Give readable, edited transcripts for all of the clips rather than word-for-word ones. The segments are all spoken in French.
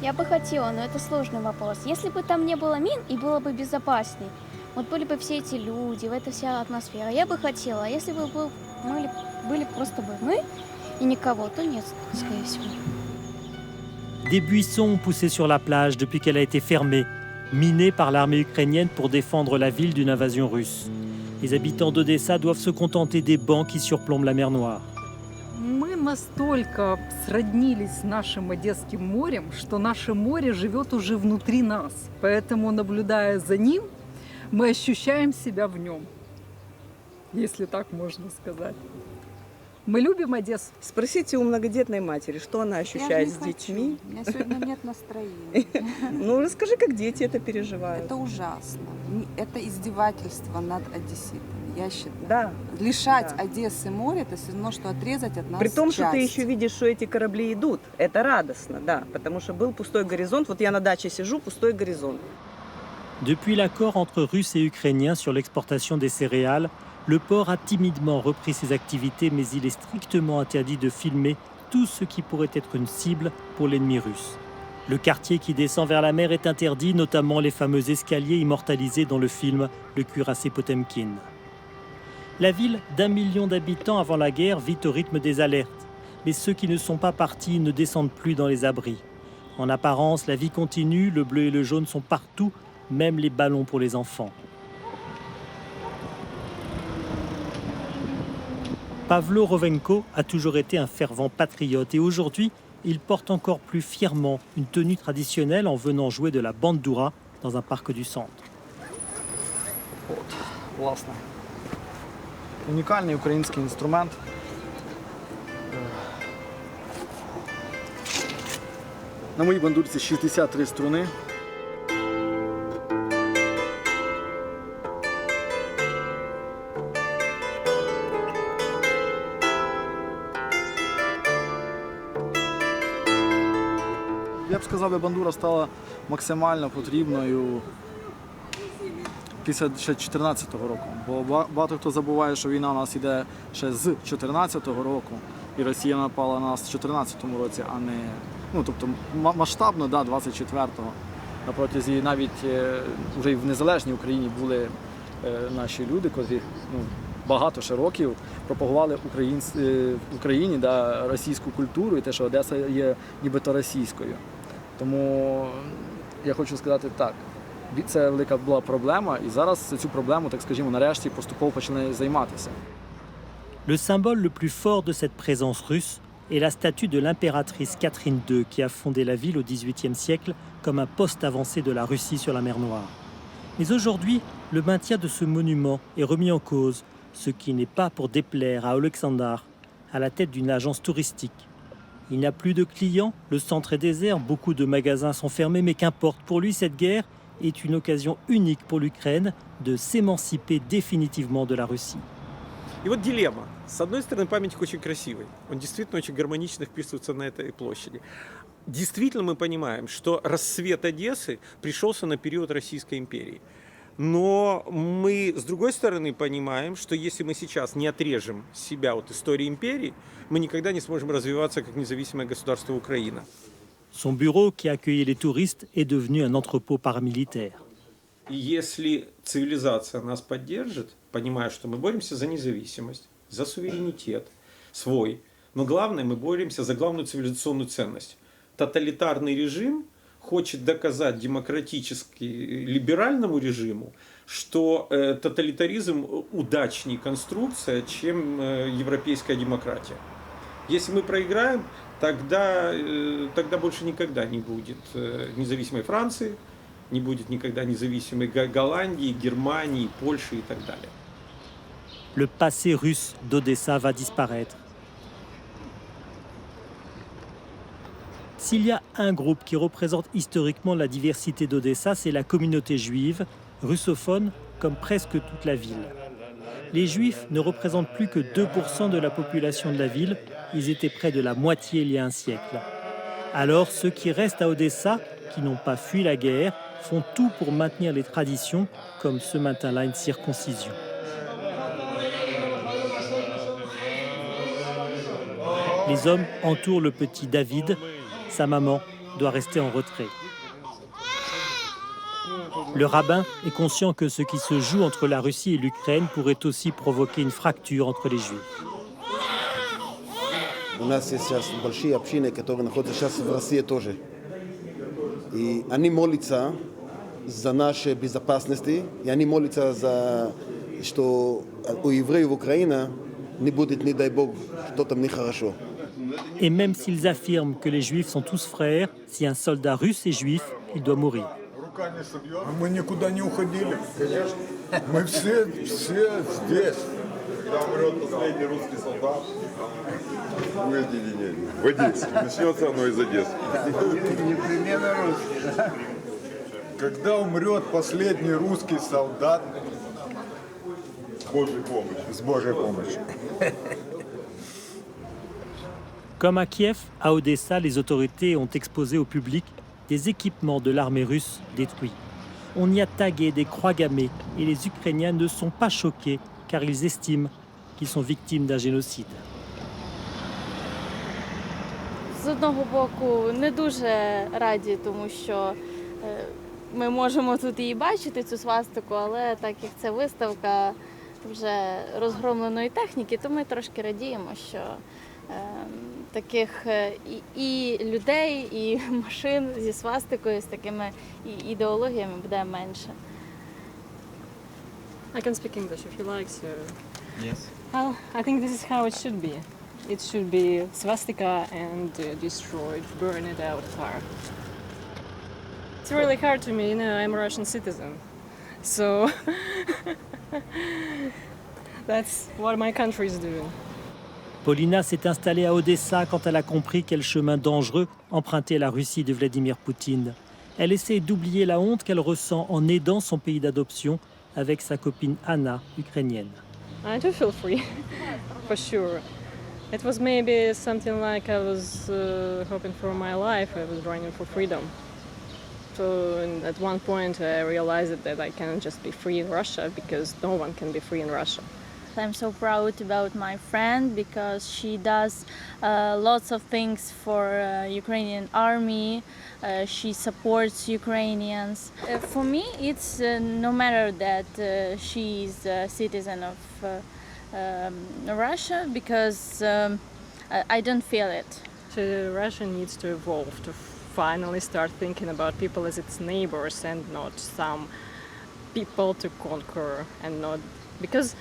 Я бы хотела, но это сложный вопрос. Если бы там не было мин и было бы безопасней, вот были бы все эти люди, эта вся атмосфера, я бы хотела. А если бы были просто бы мы и никого, то нет, скорее всего. Des buissons poussaient sur la plage depuis qu'elle a été fermée, minée par l'armée ukrainienne pour défendre la ville d'une invasion russe. Les habitants d'Odessa doivent se contenter des bancs qui surplombent la mer Noire. Мы настолько сроднились с нашим Одесским морем, что наше море живет уже внутри нас. Поэтому, наблюдая за ним, мы ощущаем себя в нем, если так можно сказать. Мы любим Одессу. Спросите у многодетной матери, что она ощущает с детьми. У меня сегодня нет настроения. Ну, расскажи, как дети это переживают. Это ужасно. Это издевательство над одесситами, я считаю. Да. Лишать Да. Одессы моря, это все равно, что отрезать от нас При том, что ты часть. еще видишь, что эти корабли идут. Это радостно, да. Потому что был пустой горизонт. Вот я на даче сижу, пустой горизонт. Depuis l'accord entre Russes et Ukrainiens sur l'exportation des céréales, le port a timidement repris ses activités, mais il est strictement interdit de filmer tout ce qui pourrait être une cible pour l'ennemi russe. Le quartier qui descend vers la mer est interdit, notamment les fameux escaliers immortalisés dans le film Le cuirassé Potemkin. La ville d'1 million d'habitants avant la guerre vit au rythme des alertes, mais ceux qui ne sont pas partis ne descendent plus dans les abris. En apparence, la vie continue, le bleu et le jaune sont partout, même les ballons pour les enfants. Pavlo Rovenko a toujours été un fervent patriote et aujourd'hui, il porte encore plus fièrement une tenue traditionnelle en venant jouer de la bandoura dans un parc du centre. От, власне. Унікальний український інструмент. На моїй бандурці 63 струни. Я б сказав, бандура стала максимально потрібною після 2014 року. Бо багато хто забуває, що війна у нас йде ще з 2014 року, і Росія напала на нас в 2014 році, а не, ну, тобто масштабно, да, 24-го. На протязі навіть вже і в незалежній Україні були наші люди, котрі багато ще років пропагували в Україні, да, російську культуру і те, що Одеса є нібито російською. Тому я хочу сказати так, це велика була проблема, і зараз цю проблему, так скажімо, нарешті поступово почали займатися. Le symbole le plus fort de cette présence russe est la statue de l'impératrice Catherine II qui a fondé la ville au XVIIIe siècle comme un poste avancé de la Russie sur la mer Noire. Mais aujourd'hui, le maintien de ce monument est remis en cause, ce qui n'est pas pour déplaire à Oleksandr, à la tête d'une agence touristique. Il n'y a plus de clients, le centre est désert, beaucoup de magasins sont fermés, mais qu'importe, pour lui cette guerre est une occasion unique pour l'Ukraine de s'émanciper définitivement de la Russie. И вот дилемма. С одной стороны, памятник очень красивый. Он действительно очень гармонично вписывается на этой площади. Действительно мы понимаем, что расцвет Одессы пришелся на период Российской империи. Но мы, с другой стороны, понимаем, что если мы сейчас не отрежем себя от истории империи, мы никогда не сможем развиваться как независимое государство Украина. Son bureau, qui accueillait les touristes, est devenu un entrepôt paramilitaire. И если цивилизация нас поддержит, понимая, что мы боремся за независимость, за суверенитет свой, но главное, мы боремся за главную цивилизационную ценность. Тоталитарный режим хочет доказать демократически либеральному режиму, что тоталитаризм удачнее конструкция, чем европейская демократия. Если мы проиграем, тогда больше никогда не будет независимой Франции, не будет никогда независимой Голландии, Германии, Польши и так далее. Le passé russe d'Odessa va disparaître. S'il y a un groupe qui représente historiquement la diversité d'Odessa, c'est la communauté juive, russophone comme presque toute la ville. Les Juifs ne représentent plus que 2% de la population de la ville, ils étaient près de la moitié il y a un siècle. Alors ceux qui restent à Odessa, qui n'ont pas fui la guerre, font tout pour maintenir les traditions, comme ce matin-là une circoncision. Les hommes entourent le petit David, sa maman doit rester en retrait. Le rabbin est conscient que ce qui se joue entre la Russie et l'Ukraine pourrait aussi provoquer une fracture entre les Juifs. У нас есть сейчас большие общины, которые находятся сейчас в России тоже. И они молятся за нашу безопасность, и они молятся за, что у евреев Украины не будет, не дай Бог, что-то нехорошо. Et même s'ils affirment que les Juifs sont tous frères, si un soldat russe est juif, il doit mourir. Мы никуда не уходили. Мы все здесь. Когда умрет последний русский солдат, в Одессе. Начнется оно из Одессы. Непременно русский, да? Когда умрет последний русский солдат, С Божьей помощью. с Божьей помощью. Comme à Kiev, à Odessa, les autorités ont exposé au public des équipements de l'armée russe détruits. On y a tagué des croix gammées et les Ukrainiens ne sont pas choqués car ils estiment qu'ils sont victimes d'un génocide. З одного боку, не дуже раді, тому що ми можемо тут її бачити, цю свастику, але так як це виставка вже розгромленої техніки, то ми трошки радіємо, що таких і людей, і машин зі свастикою, з такими ідеологіями буде менше. I can speak English if you like. So. Yes. Well, I think this is how it should be. It should be swastika and destroyed, burn it out fire. It's really hard to me, you know, I'm a Russian citizen. So that's what my country is doing. Paulina s'est installée à Odessa quand elle a compris quel chemin dangereux empruntait la Russie de Vladimir Poutine. Elle essaie d'oublier la honte qu'elle ressent en aidant son pays d'adoption avec sa copine Anna, ukrainienne. I do feel free, for sure. It was maybe something like I was hoping for my life. I was running for freedom. So at one point I realized that I cannot just be free in Russia because no one can be free in Russia. I'm so proud about my friend because she does lots of things for Ukrainian army. She supports Ukrainians. For me, it's no matter that she is a citizen of Russia because I don't feel it. So Russia needs to evolve to finally start thinking about people as its neighbors and not some people to conquer and not because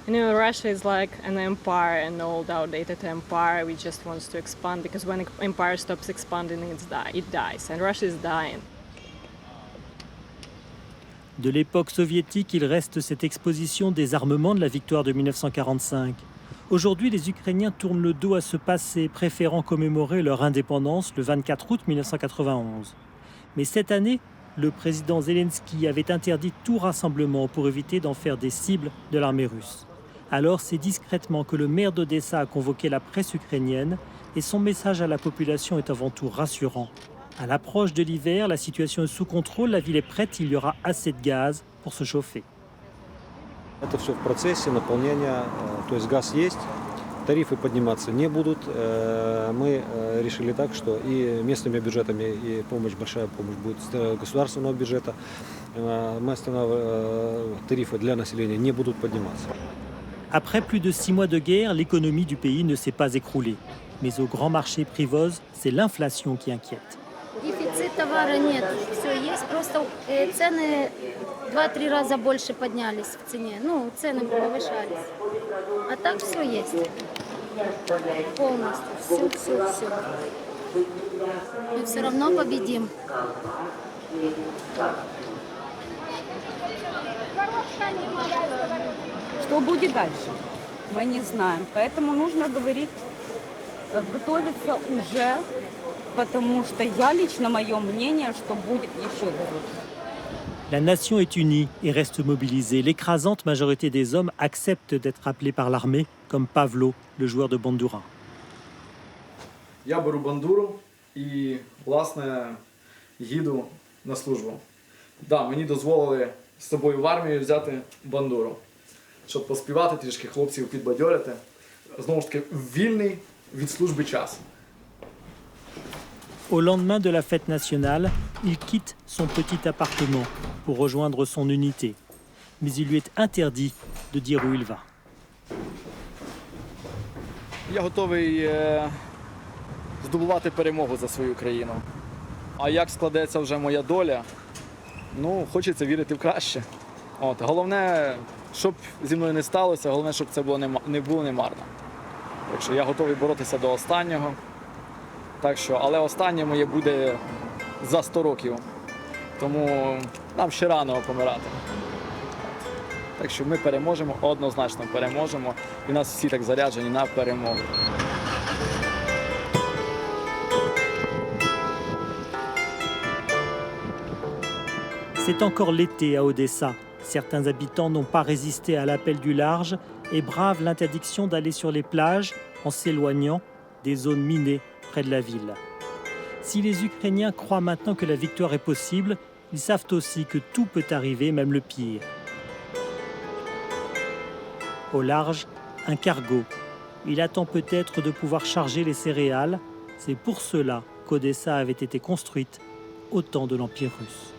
you know Russia is like an empire, an old outdated empire which just wants to expand because when an empire stops expanding it dies and Russia is dying. De l'époque soviétique, il reste cette exposition des armements de la victoire de 1945. Aujourd'hui, les Ukrainiens tournent le dos à ce passé, préférant commémorer leur indépendance le 24 août 1991. Mais cette année, le président Zelensky avait interdit tout rassemblement pour éviter d'en faire des cibles de l'armée russe. Alors c'est discrètement que le maire d'Odessa a convoqué la presse ukrainienne et son message à la population est avant tout rassurant. À l'approche de l'hiver, la situation est sous contrôle, la ville est prête, il y aura assez de gaz pour se chauffer. Это все в процессе наполнения, то есть газ есть, тарифы подниматься не будут. Мы решили так, что и местными бюджетами и помощь, большая помощь будет с государственного бюджета. Тарифы для населения не будут подниматься. Après plus de 6 mois de guerre, l'économie du pays ne s'est pas écroulée. Mais au grand marché Privoz, c'est l'inflation qui inquiète. Дефицит товара нет, все есть, просто цены 2-3 раза больше поднялись в цене, ну, цены повышались. А так все есть, полностью, все. Мы все равно победим. Что будет дальше? Мы не знаем. Поэтому нужно говорить, готовиться уже, потому что я лично, мое мнение, что будет еще хуже. La nation est unie et reste mobilisée. L'écrasante majorité des hommes acceptent d'être appelés par l'armée, comme Pavlo, le joueur de Bandura. Я беру бандуру і, власне, їду на службу. Да, мені дозволили з собою в армію взяти бандуру, щоб поспівати трішки, хлопців підбадьорити. Знову ж таки, вільний від служби час. Au lendemain de la fête nationale, il quitte son petit appartement pour rejoindre son unité. Mais il lui est interdit de dire où il va. Я готовий здобувати перемогу за свою країну. А як складеться вже моя доля, ну, хочеться вірити в краще. От, головне, щоб зі мною не сталося, головне, щоб це не було немарно. Так що я готовий боротися до останнього. Так що, але останнє моє буде за 100 років. Тому нам ще рано помирати. Так що ми переможемо, однозначно переможемо. І нас всі так заряджені на перемогу. C'est encore l'été à Odessa. Certains habitants n'ont pas résisté à l'appel du large et bravent l'interdiction d'aller sur les plages en s'éloignant des zones minées près de la ville. Si les Ukrainiens croient maintenant que la victoire est possible, ils savent aussi que tout peut arriver, même le pire. Au large, un cargo. Il attend peut-être de pouvoir charger les céréales. C'est pour cela qu'Odessa avait été construite au temps de l'Empire russe.